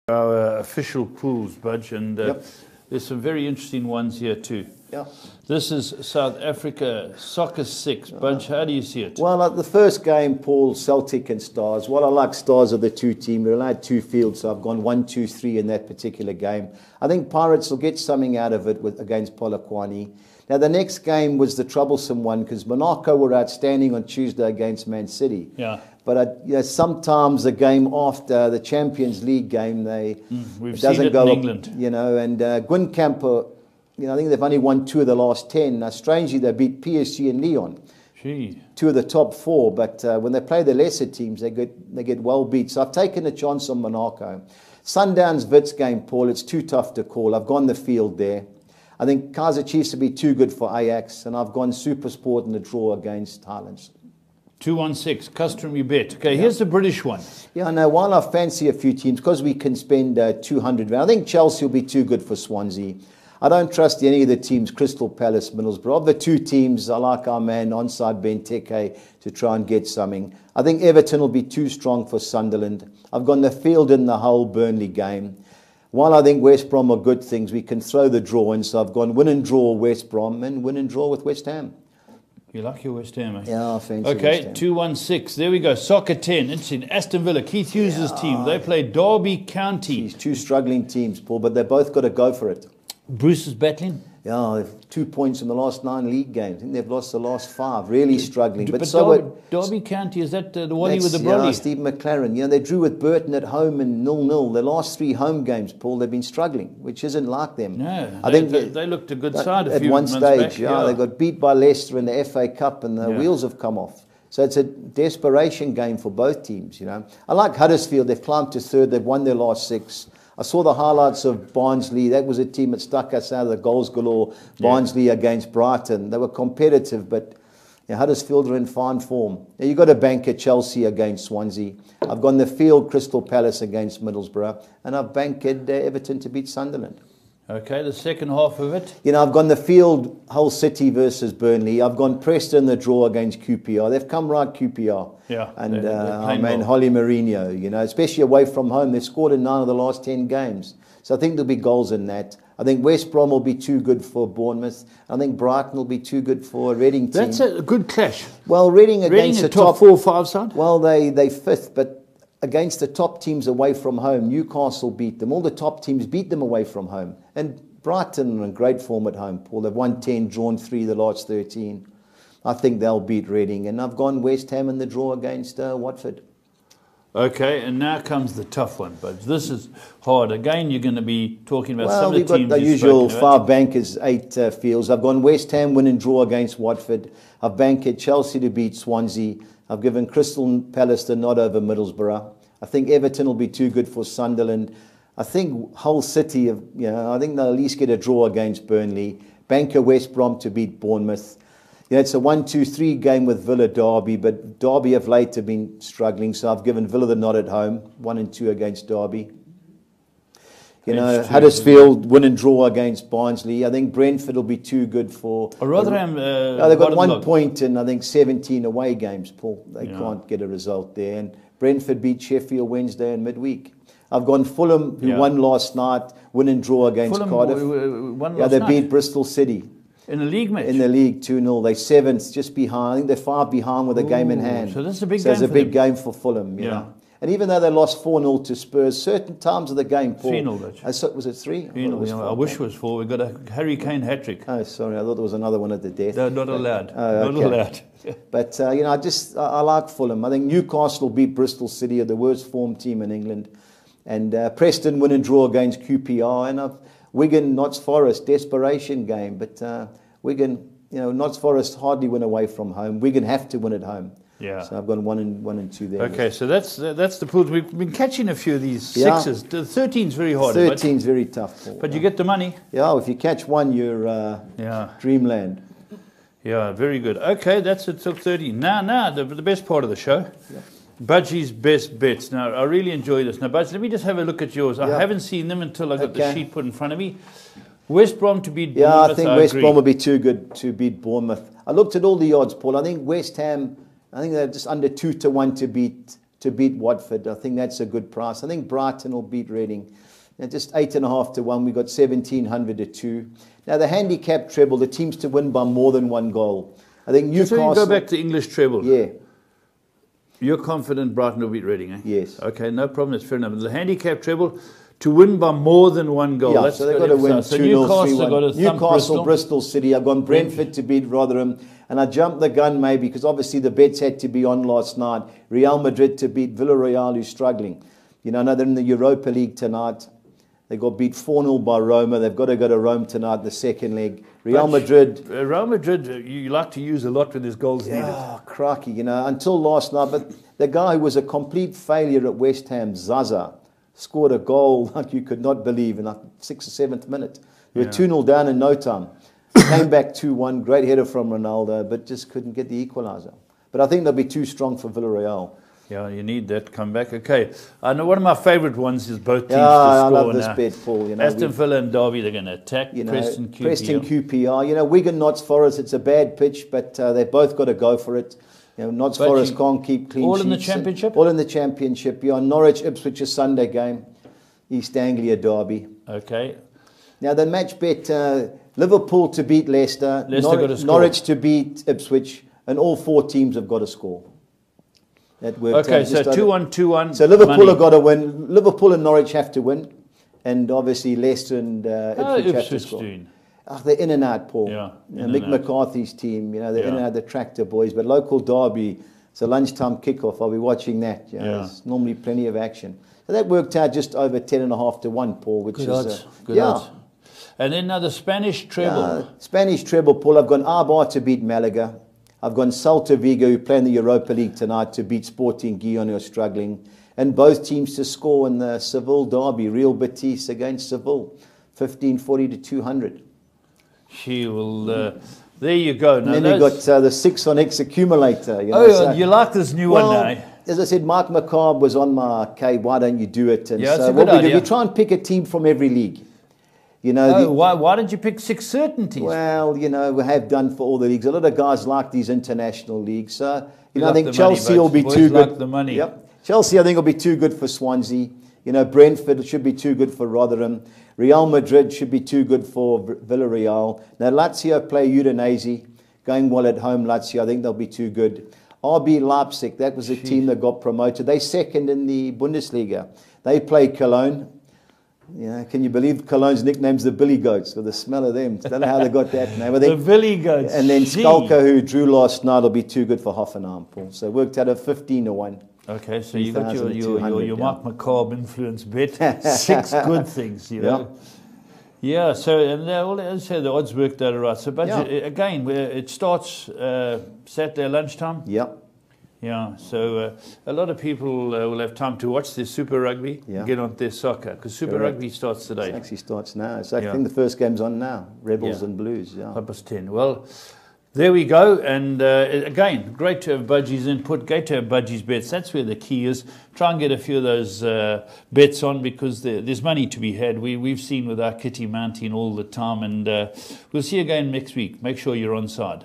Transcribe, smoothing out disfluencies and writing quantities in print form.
Our official pools, Budge, and Yep. there's some very interesting ones here too. Yeah. This is South Africa Soccer 6. Budge, how do you see it? Well, the first game, Paul, Celtic and Stars. What I like, Stars are the two teams. We're allowed two fields, so I've gone 1, 2, 3 in that particular game. I think Pirates will get something out of it against Polokwane. Now, the next game was the troublesome one because Monaco were outstanding on Tuesday against Man City. Yeah. But sometimes the game after the Champions League game, we've it doesn't seen it go in up, England. And Gwynkamp, I think they've only won 2 of the last 10. Now, strangely, they beat PSG and Lyon. Gee. 2 of the top 4, but when they play the lesser teams, they get well beat. So I've taken a chance on Monaco. Sundowns Wits game, Paul, it's too tough to call. I've gone the field there. I think Kaizer Chiefs will be too good for Ajax, and I've gone Supersport in the draw against Highlands. 216, customary bet. Okay, here's the British one. Yeah, no, while I fancy a few teams, because we can spend 200, I think Chelsea will be too good for Swansea. I don't trust any of the teams, Crystal Palace, Middlesbrough. Of the 2 teams, I like our man onside Benteke to try and get something. I think Everton will be too strong for Sunderland. I've gone the field in the whole Burnley game. While I think West Brom are good things, we can throw the draw in. So I've gone win and draw West Brom and win and draw with West Ham. You like your West Ham, eh? Yeah, I fancy West Okay, Ham. 216. There we go. Soccer 10. Interesting. Aston Villa, Keith Hughes' team. They play Derby County. These 2 struggling teams, Paul, but they've both got to go for it. Bruce is battling. Yeah, they've 2 points in the last 9 league games. I think they've lost the last 5. Really struggling. But Derby County, is that the Wally with the Brolly? Yeah, Steve McLaren. They drew with Burton at home and 0-0. Their last 3 home games, Paul, they've been struggling, which isn't like them. No, I think they looked a good side a at few one months stage. back. Yeah, they got beat by Leicester in the FA Cup, and the wheels have come off. So it's a desperation game for both teams. I like Huddersfield. They've climbed to 3rd. They've won their last 6. I saw the highlights of Barnsley. That was a team that stuck us out of the goals galore. Barnsley against Brighton. They were competitive, but Huddersfield are in fine form. Now, you've got to bank at Chelsea against Swansea. I've gone the field Crystal Palace against Middlesbrough. And I've banked Everton to beat Sunderland. Okay, the second half of it. I've gone the field Hull City versus Burnley. I've gone Preston the draw against QPR. They've come right, QPR. Yeah. And our man Holly Mourinho, especially away from home. They've scored in 9 of the last 10 games. So I think there'll be goals in that. I think West Brom will be too good for Bournemouth. I think Brighton will be too good for a Reading team. That's a good clash. Well, Reading against the top 4 or 5 side? Well, they 5th, but against the top teams away from home, Newcastle beat them. All the top teams beat them away from home. And Brighton are in great form at home, Paul. They've won 10, drawn 3 the last 13. I think they'll beat Reading. And I've gone West Ham in the draw against Watford. Okay, and now comes the tough one, but this is hard. Again, you're going to be talking about Well, some of the we've got teams the you've usual spoken about. 5 bankers, 8 fields. I've gone West Ham win and draw against Watford. I've banked Chelsea to beat Swansea. I've given Crystal Palace the nod over Middlesbrough. I think Everton will be too good for Sunderland. I think Hull City, I think they'll at least get a draw against Burnley. Banker West Brom to beat Bournemouth. It's a 1-2-3 game with Villa Derby, but Derby of late have been struggling, so I've given Villa the nod at home, 1 and 2 against Derby. Huddersfield win and draw against Barnsley. I think Brentford will be too good for. Rotherham. They've got 1 point in, I think, 17 away games, Paul. They can't get a result there. And Brentford beat Sheffield Wednesday in midweek. I've gone Fulham, who won last night, win and draw against Fulham Cardiff. Won last they night. beat Bristol City. In a league match? In the league, 2-0. They're 7th, just behind. I think they're 5 behind with a game in hand. So this is a big so game it's a for big them. game for Fulham. And even though they lost 4-0 to Spurs, certain times of the game, Paul. 3-0, was it 3? 3-0, I wish it was 4. We got a Harry Kane hat-trick. Oh, sorry. I thought there was another one at the death. No, not allowed. Oh, not allowed. But, I like Fulham. I think Newcastle will beat Bristol City, the worst form team in England. And Preston win and draw against QPR. And Wigan, Notts Forest, desperation game. But Wigan, Notts Forest hardly win away from home. Wigan have to win at home. Yeah. So I've gone 1 and 2 there. Okay, so that's the pools. We've been catching a few of these sixes. The 13's very hard. 13's very tough, Paul. But you get the money. Yeah, if you catch one, you're dreamland. Yeah, very good. Okay, that's it till 13. Now, the best part of the show. Yeah. Budgie's best bets. Now, I really enjoy this. Now, Budgie, let me just have a look at yours. I haven't seen them until I got the sheet put in front of me. West Brom to beat Bournemouth. Yeah, I think West Brom will be too good to beat Bournemouth. I looked at all the odds, Paul. I think West Ham, I think they're just under 2-1 to beat to beat Watford. I think that's a good price. I think Brighton will beat Reading. Now, just 8.5 to 1. We got 1,700 to 2. Now, the handicap treble, the teams to win by more than 1 goal. I think Newcastle... So you go back to English treble. Yeah. You're confident Brighton will beat Reading, eh? Yes. Okay, no problem. That's fair enough. The handicap treble to win by more than 1 goal. Yeah, that's so they've got to win 2-0, 3-1. Newcastle, Bristol City. I've gone Brentford to beat Rotherham. And I jumped the gun maybe because obviously the bets had to be on last night. Real Madrid to beat Villarreal, who's struggling. You know, they're in the Europa League tonight. They got beat 4-0 by Roma. They've got to go to Rome tonight, the second leg. Real Madrid, you like to use a lot when there's goals needed. Oh, crikey, you know, until last night. But the guy who was a complete failure at West Ham, Zaza, scored a goal like you could not believe in the 6th or 7th minute. We were 2-0 down in no time. Came back 2-1, great header from Ronaldo, but just couldn't get the equaliser. But I think they'll be too strong for Villarreal. Yeah, you need that comeback. Okay, I know one of my favourite ones is both teams to score. I love this bet, Paul. You know, Aston Villa and Derby, they're going to attack. You know, Preston QPR. Preston QPR. You know, Wigan, Notts Forest, it's a bad pitch, but they've both got to go for it. You know, Notts Forest can't keep clean sheets. All in the Championship? All in the Championship. You're on Norwich, Ipswich, a Sunday game. East Anglia Derby. Okay. Now, the match bet, Liverpool to beat Leicester, Norwich to beat Ipswich, and all 4 teams have got to score. That worked okay, out so 2-1, 2-1. So Liverpool have got to win. Liverpool and Norwich have to win. And obviously Leicester and Ipswich have to score. They're in and out, Paul. Yeah, Mick McCarthy's team, you know, they're in and out, the tractor boys. But local derby, it's a lunchtime kickoff. I'll be watching that. You know, there's normally plenty of action. So that worked out just over 10.5 to 1, Paul, which good is odds. Good odds. And then now the Spanish treble. Spanish treble, Paul. I've gone Eibar to beat Malaga. I've gone Celta Vigo, who play in the Europa League tonight, to beat Sporting Gijon, who are struggling. And both teams to score in the Seville derby. Real Betis against Seville. 1540 to 200. She will... there you go. Now, and then you've got the 6 on X accumulator. You know, so you like this new one now? As I said, Mark McCarb was on my, okay, why don't you do it? And yeah, so it's a good idea. We try and pick a team from every league. You know, why don't you pick 6 certainties? Well, you know, we have done for all the leagues. A lot of guys like these international leagues. So, you know, I think Chelsea will be too good. The money. Yep. Chelsea, I think, will be too good for Swansea. You know, Brentford should be too good for Rotherham. Real Madrid should be too good for Villarreal. Now, Lazio play Udinese. Going well at home, Lazio. I think they'll be too good. RB Leipzig, that was a team that got promoted. They're second in the Bundesliga. They play Cologne. You know, can you believe Cologne's nickname's the Billy Goats with the smell of them? I don't know how they got that name. The Billy Goats. And then Schalke, who drew last night, will be too good for Hoffenheim, Paul. So it worked out at 15 to 1. Okay, so you got your Mark McCarb influence bet. 6 good things, you know. Yeah, so and as I say, the odds worked out all right. So, but again, it starts Saturday lunchtime. Yep. Yeah, so a lot of people will have time to watch their Super Rugby and get on their soccer, because Super Rugby starts today. It actually starts now. So I think the first game's on now, Rebels and Blues. Yeah. 10. Well, there we go. And again, great to have Budgie's input, great to have Budgie's bets. That's where the key is. Try and get a few of those bets on, because there's money to be had. We've seen with our kitty mounting all the time, and we'll see you again next week. Make sure you're on side.